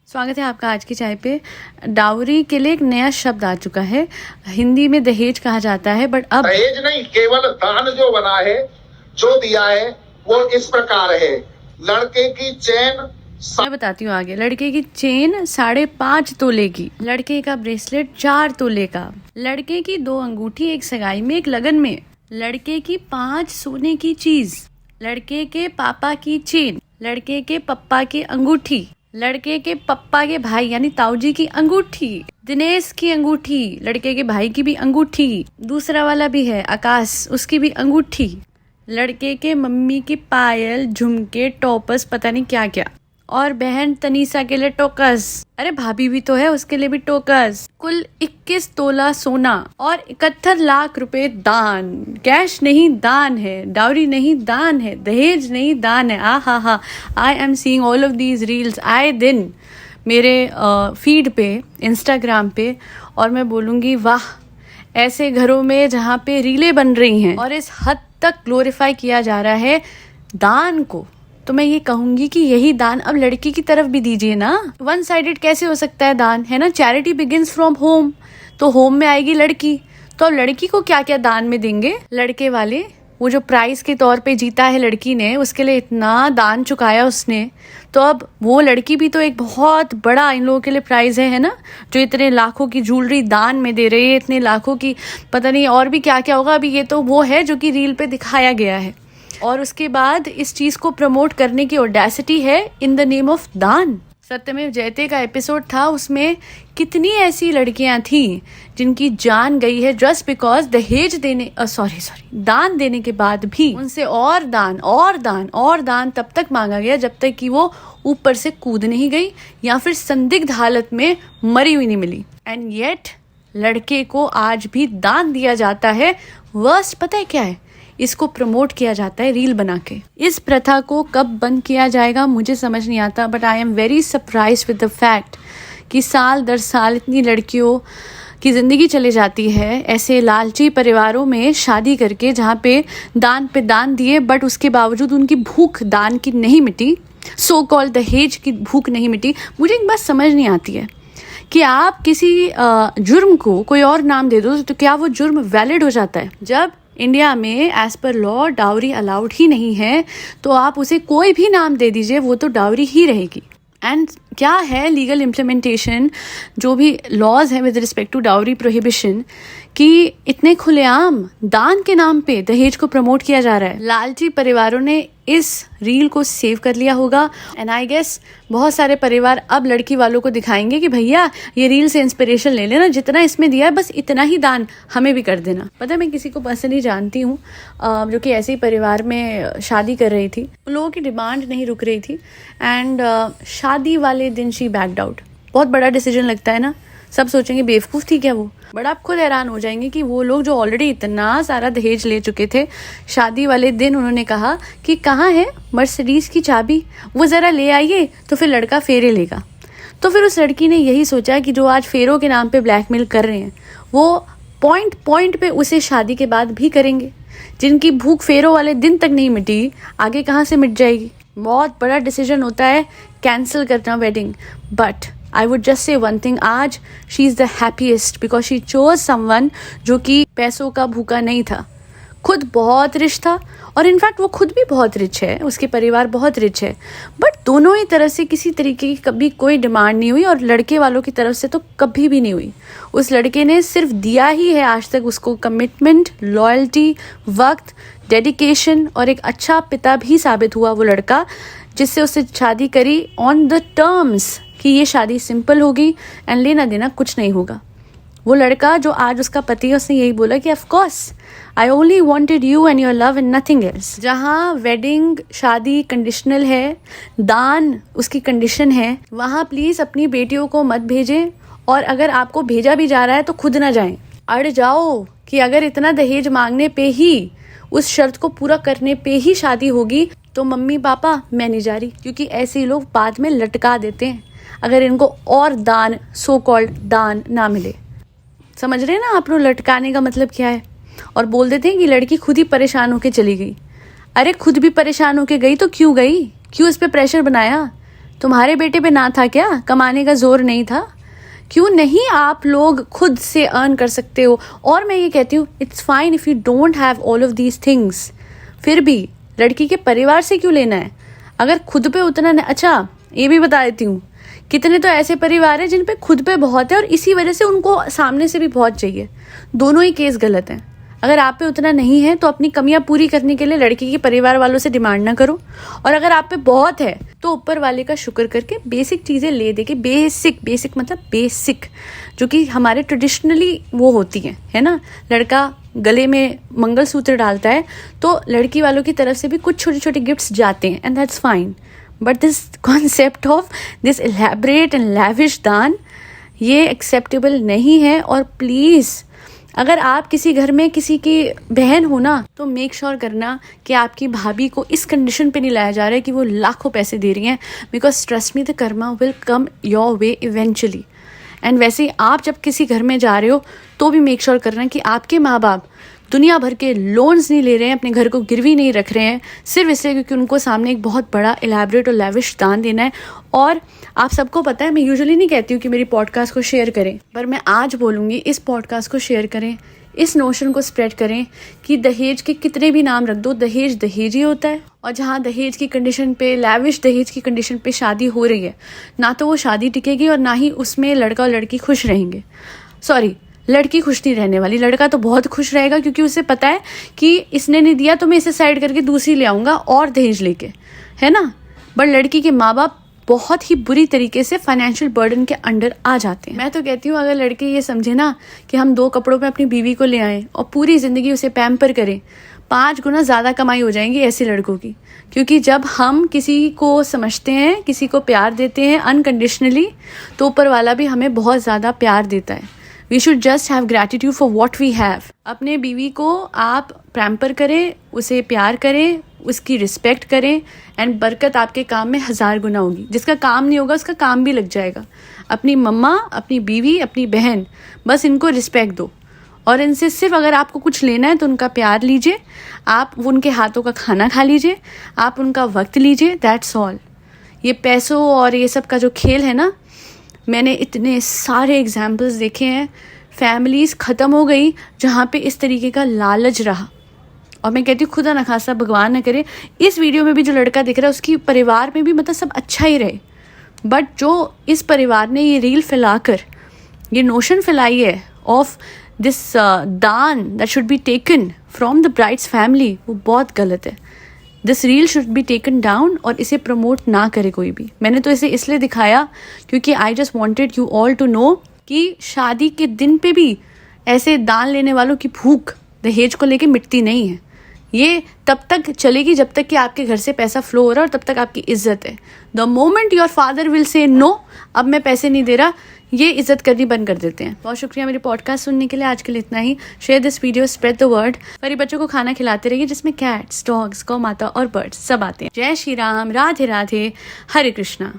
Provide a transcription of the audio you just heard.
स्वागत है आपका आज की चाय पे। डाउरी के लिए एक नया शब्द आ चुका है। हिंदी में दहेज कहा जाता है, बट अब दहेज नहीं, केवल दान जो बना है, जो दिया है वो इस प्रकार है। लड़के की चेन मैं बताती हूँ आगे। लड़के की चेन 5.5 तोले की, लड़के का ब्रेसलेट 4 तोले का, लड़के की 2 अंगूठी, एक सगाई में एक लगन में, लड़के की 5 सोने की चीज, लड़के के पापा की चेन, लड़के के पप्पा की अंगूठी, लड़के के पप्पा के भाई यानी ताऊजी की अंगूठी, दिनेश की अंगूठी, लड़के के भाई की भी अंगूठी, दूसरा वाला भी है आकाश, उसकी भी अंगूठी, लड़के के मम्मी की पायल, झुमके, टॉपर्स, पता नहीं क्या क्या, और बहन तनीसा के लिए टोकस। अरे भाभी भी तो है, उसके लिए भी टोकस। कुल 21 तोला सोना और 71 लाख रुपए दान। कैश नहीं, दान है। डाउरी नहीं, दान है। दहेज नहीं, दान है। हा I am seeing all of these reels आए दिन मेरे फीड पे, इंस्टाग्राम पे, और मैं बोलूँगी वाह, ऐसे घरों में जहाँ पे रीलें बन रही हैं और इस हद तक ग्लोरीफाई किया जा रहा है दान को, तो मैं ये कहूंगी कि यही दान अब लड़की की तरफ भी दीजिए ना। वन साइडेड कैसे हो सकता है दान, है ना। चैरिटी बिगिंस फ्रॉम होम, तो होम में आएगी लड़की, तो अब लड़की को क्या क्या दान में देंगे लड़के वाले। वो जो प्राइस के तौर पे जीता है लड़की ने, उसके लिए इतना दान चुकाया उसने, तो अब वो लड़की भी तो एक बहुत बड़ा इन लोगों के लिए प्राइज है ना। जो इतने लाखों की ज्वेलरी दान में दे रही है, इतने लाखों की पता नहीं और भी क्या क्या होगा। अभी ये तो वो है जो कि रील पे दिखाया गया है, और उसके बाद इस चीज को प्रमोट करने की ऑडेसिटी है इन द नेम ऑफ दान। सत्यमेव जयते का एपिसोड था, उसमें कितनी ऐसी लड़कियां थी जिनकी जान गई है जस्ट बिकॉज दहेज देने दान देने के बाद भी उनसे और दान तब तक मांगा गया जब तक कि वो ऊपर से कूद नहीं गई या फिर संदिग्ध हालत में मरी हुई नहीं मिली। एंड येट लड़के को आज भी दान दिया जाता है। वर्स्ट पता है क्या है, इसको प्रमोट किया जाता है रील बना के। इस प्रथा को कब बंद किया जाएगा मुझे समझ नहीं आता, but I am very surprise with the fact कि साल दर साल इतनी लड़कियों की जिंदगी चली जाती है ऐसे लालची परिवारों में शादी करके, जहाँ पे दान दिए बट उसके बावजूद उनकी भूख दान की नहीं मिटी, सो कॉल्ड दहेज की भूख नहीं मिटी। मुझे एक बात समझ नहीं आती है कि आप किसी जुर्म को कोई और नाम दे दो तो क्या वो जुर्म वैलिड हो जाता है। जब इंडिया में as per law dowry allowed ही नहीं है, तो आप उसे कोई भी नाम दे दीजिए, वो तो डाउरी ही रहेगी। एंड क्या है लीगल इम्प्लीमेंटेशन, जो भी लॉज है with respect to dowry prohibition, कि इतने खुलेआम दान के नाम पे दहेज को प्रमोट किया जा रहा है। लालची परिवारों ने इस रील को सेव कर लिया होगा, एंड आई गेस बहुत सारे परिवार अब लड़की वालों को दिखाएंगे कि भैया ये रील से इंस्पिरेशन ले लेना, जितना इसमें दिया है बस इतना ही दान हमें भी कर देना। पता है, मैं किसी को पर्सनली जानती हूँ जो कि ऐसे ही परिवार में शादी कर रही थी, उन लोगों की डिमांड नहीं रुक रही थी, एंड शादी वाले दिन शी बैक्ड आउट। बहुत बड़ा डिसीजन लगता है ना, सब सोचेंगे बेवकूफ़ थी क्या वो, बट आप खुद हैरान हो जाएंगे कि वो लोग जो ऑलरेडी इतना सारा दहेज ले चुके थे, शादी वाले दिन उन्होंने कहा कि कहाँ है मर्सिडीज की चाबी, वो ज़रा ले आइए तो फिर लड़का फेरे लेगा। तो फिर उस लड़की ने यही सोचा कि जो आज फेरों के नाम पे ब्लैकमेल कर रहे हैं, वो पॉइंट पे उसे शादी के बाद भी करेंगे। जिनकी भूख फेरों वाले दिन तक नहीं मिटी, आगे कहाँ से मिट जाएगी। बहुत बड़ा डिसीजन होता है कैंसिल करना wedding, but I would just say one thing, आज she is the happiest because she chose someone जो कि पैसों का भूखा नहीं था, खुद बहुत रिच था, और इनफैक्ट वो खुद भी बहुत रिच है, उसके परिवार बहुत रिच है, बट दोनों ही तरफ से किसी तरीके की कभी कोई डिमांड नहीं हुई, और लड़के वालों की तरफ से तो कभी भी नहीं हुई। उस लड़के ने सिर्फ दिया ही है आज तक उसको कमिटमेंट, लॉयल्टी, वक्त, डेडिकेशन, और एक अच्छा पिता भी साबित हुआ वो लड़का, जिससे उससे शादी करी ऑन द टर्म्स कि ये शादी सिंपल होगी एंड लेना देना कुछ नहीं होगा। वो लड़का जो आज उसका पति है, उसने यही बोला कि of course I only wanted you and your love and nothing else. जहाँ वेडिंग शादी कंडीशनल है, दान उसकी कंडीशन है, वहाँ प्लीज अपनी बेटियों को मत भेजें, और अगर आपको भेजा भी जा रहा है तो खुद ना जाएं। अड़ जाओ कि अगर इतना दहेज मांगने पे ही, उस शर्त को पूरा करने पे ही शादी होगी, तो मम्मी पापा मैं नहीं जा रही, क्योंकि ऐसे लोग बाद में लटका देते हैं अगर इनको और दान, सो कॉल्ड दान ना मिले। समझ रहे हैं ना आप लोग लटकाने का मतलब क्या है। और बोल देते हैं कि लड़की खुद ही परेशान होके चली गई। अरे खुद भी परेशान होके गई तो क्यों गई, क्यों इस पे प्रेशर बनाया। तुम्हारे बेटे पे ना था क्या? कमाने का जोर नहीं था? क्यों नहीं आप लोग खुद से अर्न कर सकते हो? और मैं ये कहती हूँ it's fine if you don't have all of these things, फिर भी लड़की के परिवार से क्यों लेना है? अगर खुद पे उतना अच्छा ये भी बता देती हूँ, कितने तो ऐसे परिवार हैं जिन पे खुद पे बहुत है और इसी वजह से उनको सामने से भी बहुत चाहिए। दोनों ही केस गलत हैं। अगर आप पे उतना नहीं है तो अपनी कमियां पूरी करने के लिए लड़की के परिवार वालों से डिमांड ना करो, और अगर आप पे बहुत है तो ऊपर वाले का शुक्र करके बेसिक चीज़ें ले दे के, बेसिक मतलब बेसिक जो कि हमारे ट्रेडिशनली वो होती हैं, है ना। लड़का गले में मंगलसूत्र डालता है तो लड़की वालों की तरफ से भी कुछ छोटे छोटे गिफ्ट्स जाते हैं, and that's fine. But this concept of this elaborate and lavish दान, ये एक्सेप्टेबल नहीं है। और प्लीज़ अगर आप किसी घर में किसी की बहन हो ना, तो मेक श्योर करना कि आपकी भाभी को इस कंडीशन पे नहीं लाया जा रहा है कि वो लाखों पैसे दे रही हैं, because trust me the Karma will come your way eventually. And वैसे ही आप जब किसी घर में जा रहे हो तो भी मेक श्योर करना कि आपके माँ बाप दुनिया भर के लोन्स नहीं ले रहे हैं, अपने घर को गिरवी नहीं रख रहे हैं, सिर्फ इसलिए क्योंकि उनको सामने एक बहुत बड़ा एलैबरेट और लैविश दान देना है। और आप सबको पता है, मैं यूजुअली नहीं कहती हूँ कि मेरी पॉडकास्ट को शेयर करें, पर मैं आज बोलूँगी इस पॉडकास्ट को शेयर करें, इस नोशन को स्प्रेड करें कि दहेज के कितने भी नाम रख दो, दहेज दहेज ही होता है। और जहाँ दहेज की कंडीशन पे, लैविश दहेज की कंडीशन पे शादी हो रही है, ना तो वो शादी टिकेगी और ना ही उसमें लड़का और लड़की खुश रहेंगे। सॉरी, लड़की खुश नहीं रहने वाली, लड़का तो बहुत खुश रहेगा क्योंकि उसे पता है कि इसने नहीं दिया तो मैं इसे साइड करके दूसरी ले आऊँगा और दहेज लेके, है ना। बट लड़की के माँ बाप बहुत ही बुरी तरीके से फाइनेंशियल बर्डन के अंडर आ जाते हैं। मैं तो कहती हूँ अगर लड़के ये समझे ना कि हम 2 कपड़ों में अपनी बीवी को ले आएँ और पूरी ज़िंदगी उसे पैम्पर करें, 5 गुना ज़्यादा कमाई हो जाएंगी ऐसे लड़कों की। क्योंकि जब हम किसी को समझते हैं, किसी को प्यार देते हैं अनकंडीशनली, तो ऊपर वाला भी हमें बहुत ज़्यादा प्यार देता है। We should just have gratitude for what we have. अपने बीवी को आप पैम्पर करें, उसे प्यार करें, उसकी रिस्पेक्ट करें, एंड बरकत आपके काम में 1000 गुना होगी। जिसका काम नहीं होगा उसका काम भी लग जाएगा। अपनी मम्मा, अपनी बीवी, अपनी बहन, बस इनको रिस्पेक्ट दो, और इनसे सिर्फ अगर आपको कुछ लेना है तो उनका प्यार लीजिए, आप उनके हाथों का खाना खा लीजिए, आप उनका वक्त लीजिए, दैट्स ऑल। ये पैसों और ये सब का जो खेल है ना, मैंने इतने सारे एग्जाम्पल्स देखे हैं। फैमिलीज़ ख़त्म हो गई जहाँ पे इस तरीके का लालच रहा। और मैं कहती हूँ खुदा न खासा, भगवान न करे, इस वीडियो में भी जो लड़का दिख रहा है उसकी परिवार में भी मतलब सब अच्छा ही रहे, बट जो इस परिवार ने ये रील फैलाकर ये नोशन फैलाई है ऑफ दिस दान that should be taken from the brides family, वो बहुत गलत है। This reel should be taken down और इसे प्रमोट ना करे कोई भी। मैंने तो इसे इसलिए दिखाया क्योंकि I just wanted you all to know कि शादी के दिन पे भी ऐसे दान लेने वालों की भूख दहेज को लेके मिटती नहीं है। ये तब तक चलेगी जब तक कि आपके घर से पैसा फ्लो हो रहा है और तब तक आपकी इज्जत है। The moment your father will say no, अब मैं पैसे नहीं दे रहा, ये इज्जत करनी बंद कर देते हैं। बहुत शुक्रिया मेरी पॉडकास्ट सुनने के लिए। आज के लिए इतना ही। Share this video, spread the word. मेरे बच्चों को खाना खिलाते रहिए जिसमें कैट्स, डॉग्स, गौ माता और बर्ड्स सब आते हैं। जय श्री राम, राधे राधे, हरे कृष्णा।